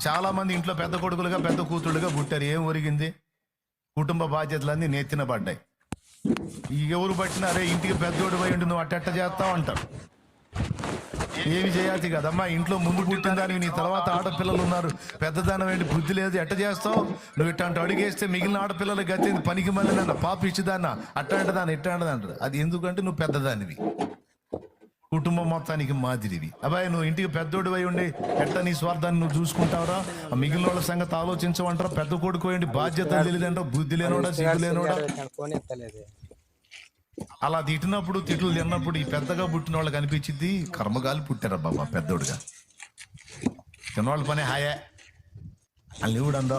చాలా మంది ఇంట్లో పెద్ద కొడుకులుగా పెద్ద కూతుళ్ళుగా పుట్టారు. ఏం ఒరిగింది? కుటుంబ బాధ్యతలన్నీ నెత్తిన పడ్డాయి. ఎవరు పట్టినారే ఇంటికి పెద్దోడు పోయి ఉండి నువ్వు అట్టెట్ట చేస్తావు అంటారు. ఏమి చేయాల్సి కదమ్మా, ఇంట్లో ముందు పుట్టిన దానికి నీ తర్వాత ఆడపిల్లలు ఉన్నారు, పెద్దదానం ఏంటి, బుద్ధి లేదు, ఎట్ట చేస్తావు నువ్వు? ఇట్లాంటి అడిగేస్తే మిగిలిన ఆడపిల్లలు గతి పనికి మళ్ళీ నన్ను పాప ఇచ్చిదాన్న అట్టాంటిదాన్ని ఇట్టాంటిదంటారు. అది ఎందుకంటే నువ్వు పెద్దదానివి, కుటుంబం మొత్తానికి మాదిరివి. అబ్బాయి నువ్వు ఇంటికి పెద్దోడు అయి ఉండి ఎట్ట నీ స్వార్థాన్ని నువ్వు చూసుకుంటావురా? ఆ మిగిలిన వాళ్ళ సంగతి ఆలోచించమంటారా? పెద్ద కొడుకు ఏంటి బాధ్యత తెలియదంటారా? బుద్ధి లేనోడా, సిగ్గు లేనోడా? అలా తిట్టినప్పుడు తిట్లు తిన్నప్పుడు ఈ పెద్దగా పుట్టిన వాళ్ళకి అనిపించింది కర్మగాలి పుట్టారా బాబా పెద్దోడుగా. చిన్నవాళ్ళ పని హాయే వాళ్ళు ఇవ్వడు అందో.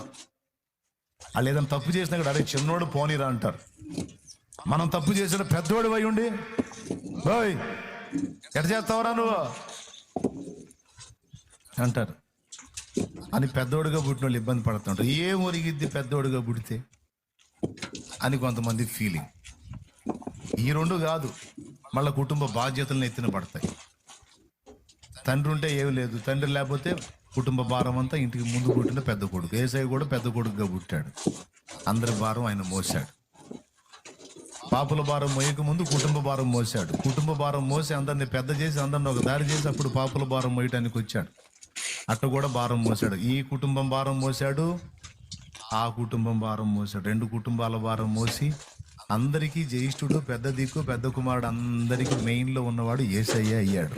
వాళ్ళు ఏదైనా తప్పు చేసినా కూడా అరే చిన్నోడు పోనీరా అంటారు. మనం తప్పు చేసిన పెద్దోడు అయి ఉండి ఓయ్ ఎట చేస్తావురా నువ్వు అంటారు అని పెద్దోడుగా పుట్టిన వాళ్ళు ఇబ్బంది పడుతుంటారు. ఏం ఒరిగిద్ది పెద్దోడుగా పుడితే అని కొంతమంది ఫీలింగ్. ఈ రెండు కాదు, మళ్ళీ కుటుంబ బాధ్యతలను ఎత్తిన పడతాయి. తండ్రి ఉంటే ఏమి లేదు, తండ్రి లేకపోతే కుటుంబ భారం అంతా ఇంటికి ముందు పుట్టిన పెద్ద కొడుకు. ఏసై కూడా పెద్ద కొడుకుగా పుట్టాడు, అందరి భారం ఆయన మోసాడు. పాపుల భారం మోయక ముందు కుటుంబ భారం మోసాడు. కుటుంబ భారం మోసి అందరిని పెద్ద చేసి అందరిని ఒక దారి చేసి అప్పుడు పాపుల భారం మోయటానికి వచ్చాడు. అట్ట కూడా భారం మోసాడు. ఈ కుటుంబం భారం మోసాడు, ఆ కుటుంబం భారం మోసాడు. రెండు కుటుంబాల భారం మోసి అందరికీ జ్యేష్ఠుడు, పెద్ద దిక్కు, పెద్ద కుమారుడు, అందరికీ మెయిన్లో ఉన్నవాడు యేసయ్య అయ్యాడు.